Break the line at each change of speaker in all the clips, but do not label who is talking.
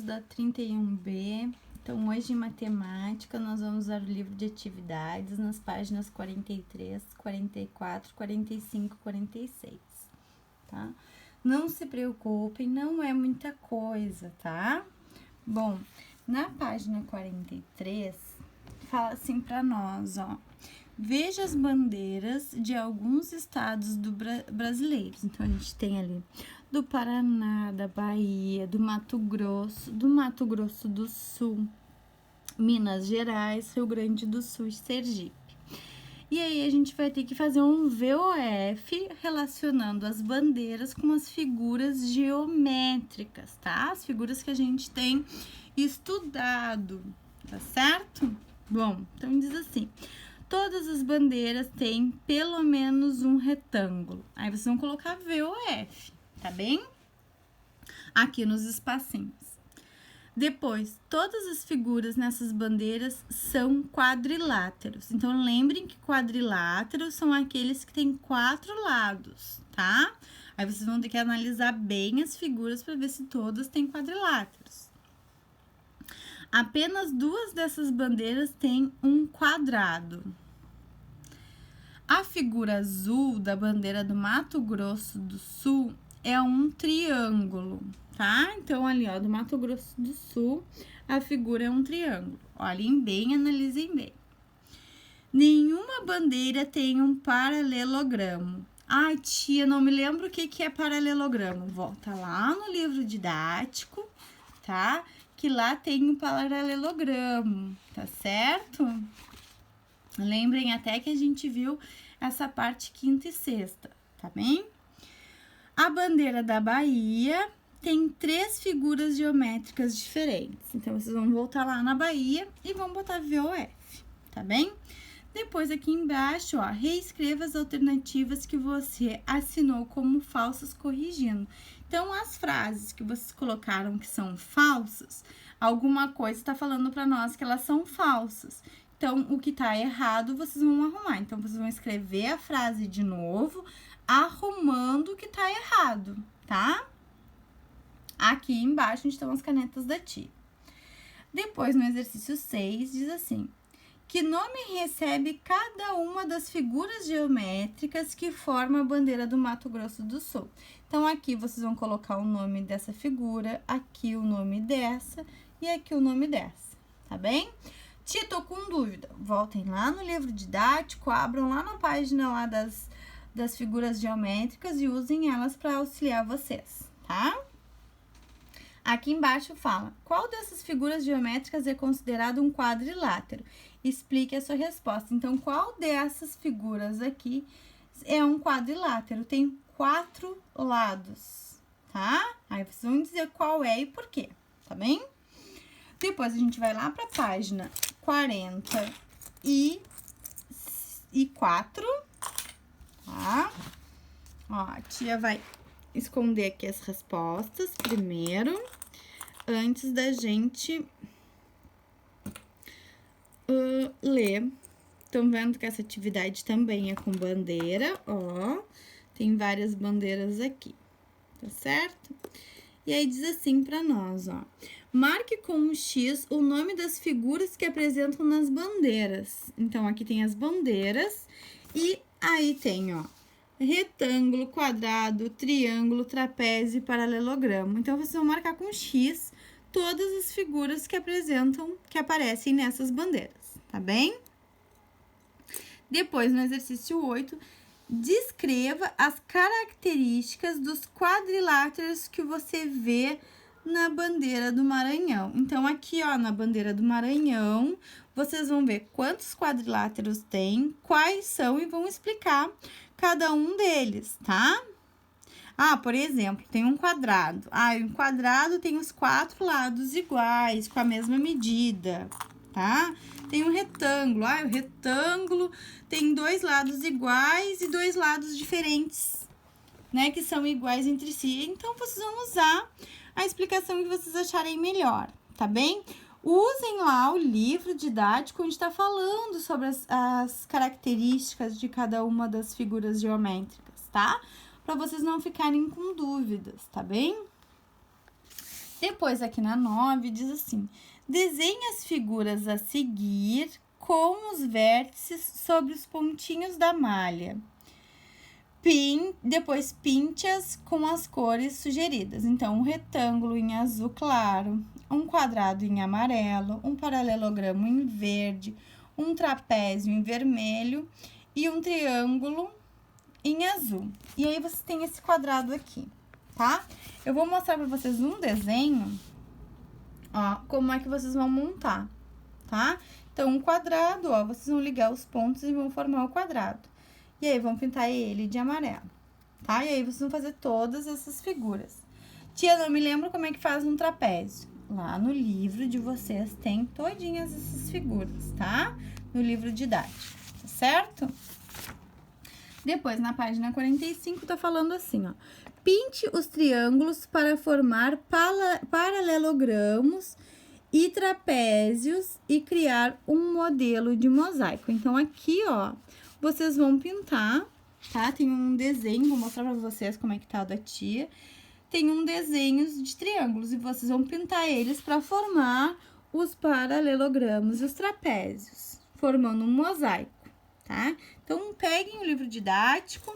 da 31B. Então, hoje em matemática, nós vamos usar o livro de atividades nas páginas 43, 44, 45 e 46, tá? Não se preocupem, não é muita coisa, tá? Bom, na página 43, fala assim para nós, ó. Veja as bandeiras de alguns estados brasileiros. Então, a gente tem ali do Paraná, da Bahia, do Mato Grosso do Sul, Minas Gerais, Rio Grande do Sul e Sergipe. E aí, a gente vai ter que fazer um VOF relacionando as bandeiras com as figuras geométricas, tá? As figuras que a gente tem estudado, tá certo? Bom, então diz assim: todas as bandeiras têm pelo menos um retângulo. Aí vocês vão colocar VOF, tá bem? Aqui nos espacinhos. Depois, todas as figuras nessas bandeiras são quadriláteros. Então, lembrem que quadriláteros são aqueles que têm 4 lados, tá? Aí vocês vão ter que analisar bem as figuras para ver se todas têm quadriláteros. Apenas 2 dessas bandeiras têm um quadrado. A figura azul da bandeira do Mato Grosso do Sul é um triângulo, tá? Então, ali, ó, do Mato Grosso do Sul, a figura é um triângulo. Olhem bem, analisem bem. Nenhuma bandeira tem um paralelogramo. Ai, tia, não me lembro o que é paralelogramo. Volta lá no livro didático, tá? Que lá tem um paralelogramo, tá certo? Lembrem até que a gente viu essa parte 5ª e 6ª, tá bem? A bandeira da Bahia tem 3 figuras geométricas diferentes. Então, vocês vão voltar lá na Bahia e vão botar VOF, tá bem? Depois, aqui embaixo, ó, reescreva as alternativas que você assinou como falsas corrigindo. Então, as frases que vocês colocaram que são falsas, alguma coisa está falando para nós que elas são falsas. Então, o que tá errado, vocês vão arrumar. Então, vocês vão escrever a frase de novo, arrumando o que tá errado, tá? Aqui embaixo, estão as canetas da tia. Depois, no exercício 6, diz assim: que nome recebe cada uma das figuras geométricas que formam a bandeira do Mato Grosso do Sul? Então, aqui vocês vão colocar o nome dessa figura, aqui o nome dessa e aqui o nome dessa, tá bem? Tia, tô com dúvida. Voltem lá no livro didático, abram lá na página lá das figuras geométricas e usem elas para auxiliar vocês, tá? Aqui embaixo fala: qual dessas figuras geométricas é considerado um quadrilátero? Explique a sua resposta. Então, qual dessas figuras aqui é um quadrilátero? Tem 4 lados, tá? Aí vocês vão dizer qual é e por quê, tá bem? Depois, a gente vai lá para a página 44, tá? Ó, a tia vai esconder aqui as respostas primeiro, antes da gente ler. Estão vendo que essa atividade também é com bandeira, ó. Tem várias bandeiras aqui, tá certo? E aí, diz assim para nós, ó: marque com um X o nome das figuras que apresentam nas bandeiras. Então, aqui tem as bandeiras e aí tem, ó, retângulo, quadrado, triângulo, trapézio e paralelogramo. Então, vocês vão marcar com X todas as figuras que aparecem nessas bandeiras, tá bem? Depois, no exercício 8, descreva as características dos quadriláteros que você vê na bandeira do Maranhão. Então, aqui, ó, na bandeira do Maranhão, vocês vão ver quantos quadriláteros tem, quais são e vão explicar cada um deles, tá? Ah, por exemplo, tem um quadrado. Ah, um quadrado tem os 4 lados iguais, com a mesma medida, tá? Tem um retângulo. Ah, o retângulo tem 2 lados iguais e 2 lados diferentes, né? Que são iguais entre si. Então, vocês vão usar a explicação que vocês acharem melhor, tá bem? Usem lá o livro didático onde está falando sobre as características de cada uma das figuras geométricas, tá? Para vocês não ficarem com dúvidas, tá bem? Depois, aqui na 9, diz assim: desenhe as figuras a seguir com os vértices sobre os pontinhos da malha. Depois pinte-as com as cores sugeridas. Então, um retângulo em azul claro, um quadrado em amarelo, um paralelogramo em verde, um trapézio em vermelho e um triângulo em azul. E aí, você tem esse quadrado aqui, tá? Eu vou mostrar pra vocês um desenho, ó, como é que vocês vão montar, tá? Então, um quadrado, ó, vocês vão ligar os pontos e vão formar o quadrado. E aí, vão pintar ele de amarelo, tá? E aí, vocês vão fazer todas essas figuras. Tia, não me lembro como é que faz um trapézio. Lá no livro de vocês tem todinhas essas figuras, tá? No livro didático, tá certo? Depois, na página 45, tá falando assim, ó. Pinte os triângulos para formar paralelogramos e trapézios e criar um modelo de mosaico. Então, aqui, ó, vocês vão pintar, tá? Tem um desenho, vou mostrar pra vocês como é que tá o da tia. Tem um desenho de triângulos e vocês vão pintar eles para formar os paralelogramos e os trapézios, formando um mosaico, tá? Então, peguem o livro didático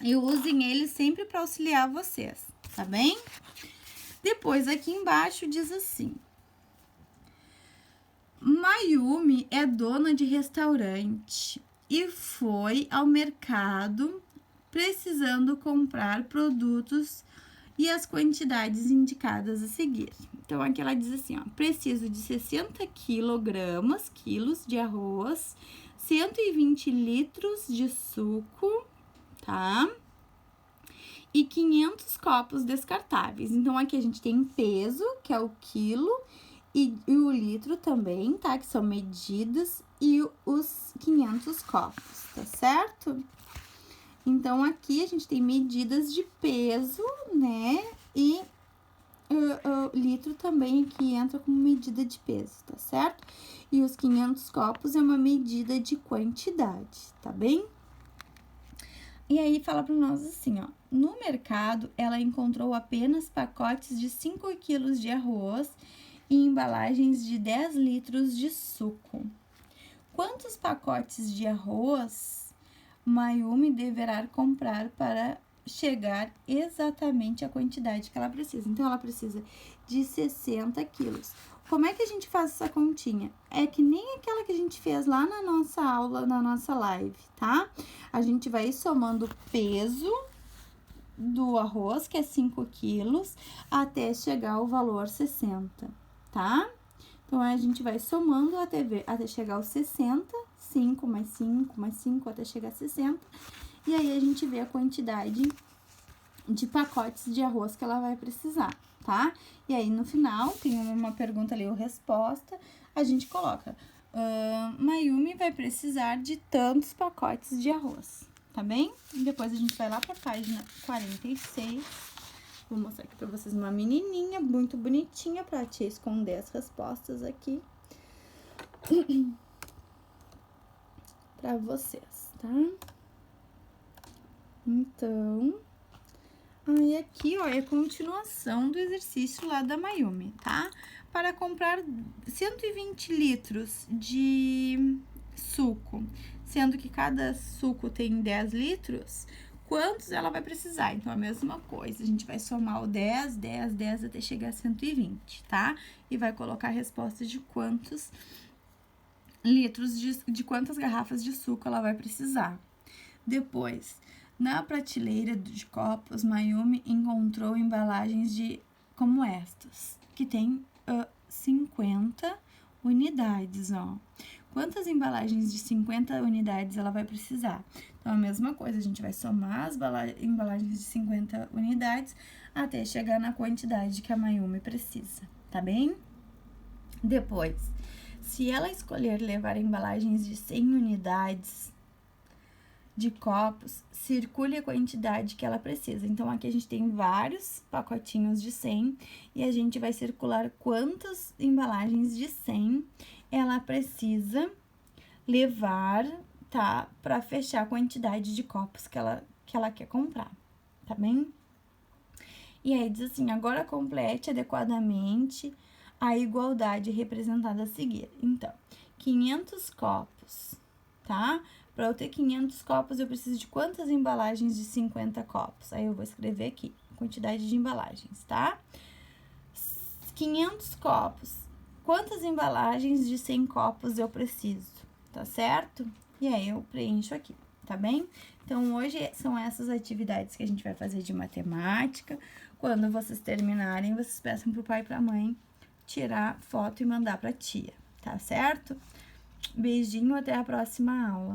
e usem ele sempre para auxiliar vocês, tá bem? Depois, aqui embaixo, diz assim: Mayumi é dona de restaurante e foi ao mercado precisando comprar produtos e as quantidades indicadas a seguir. Então, aqui ela diz assim, ó, preciso de 60 quilos de arroz, 120 litros de suco, tá? E 500 copos descartáveis. Então, aqui a gente tem peso, que é o quilo, e o litro também, tá? Que são medidas, e os 500 copos, tá certo? Então, aqui a gente tem medidas de peso, né? E litro também aqui entra como medida de peso, tá certo? E os 500 copos é uma medida de quantidade, tá bem? E aí, fala para nós assim, ó. No mercado, ela encontrou apenas pacotes de 5 quilos de arroz e embalagens de 10 litros de suco. Quantos pacotes de arroz Mayumi deverá comprar para chegar exatamente à quantidade que ela precisa? Então, ela precisa de 60 quilos. Como é que a gente faz essa continha? É que nem aquela que a gente fez lá na nossa aula, na nossa live, tá? A gente vai somando o peso do arroz, que é 5 quilos, até chegar ao valor 60, tá? Então, a gente vai somando até chegar aos 60, 5 mais 5 mais 5, até chegar a 60. E aí, a gente vê a quantidade de pacotes de arroz que ela vai precisar, tá? E aí, no final, tem uma pergunta ali ou resposta, a gente coloca, Mayumi vai precisar de tantos pacotes de arroz, tá bem? E depois a gente vai lá pra página 46, vou mostrar aqui pra vocês uma menininha muito bonitinha pra tia esconder as respostas aqui pra vocês, tá? Então, aí aqui, ó, é a continuação do exercício lá da Mayumi, tá? Para comprar 120 litros de suco, sendo que cada suco tem 10 litros, quantos ela vai precisar? Então, a mesma coisa, a gente vai somar o 10, 10, 10 até chegar a 120, tá? E vai colocar a resposta de quantos litros, de quantas garrafas de suco ela vai precisar. Depois, na prateleira de copos, Mayumi encontrou embalagens como estas, que tem 50 unidades, ó. Quantas embalagens de 50 unidades ela vai precisar? Então, a mesma coisa, a gente vai somar as embalagens de 50 unidades até chegar na quantidade que a Mayumi precisa, tá bem? Depois, se ela escolher levar embalagens de 100 unidades de copos, circule a quantidade que ela precisa. Então, aqui a gente tem vários pacotinhos de 100 e a gente vai circular quantas embalagens de 100 ela precisa levar, tá? Para fechar a quantidade de copos que ela quer comprar, tá bem? E aí diz assim, agora complete adequadamente a igualdade representada a seguir. Então, 500 copos, tá? Para eu ter 500 copos, eu preciso de quantas embalagens de 50 copos? Aí eu vou escrever aqui, quantidade de embalagens, tá? 500 copos. Quantas embalagens de 100 copos eu preciso? Tá certo? E aí eu preencho aqui, tá bem? Então, hoje são essas atividades que a gente vai fazer de matemática. Quando vocês terminarem, vocês peçam pro pai e pra mãe tirar foto e mandar pra tia, tá certo? Beijinho, até a próxima aula.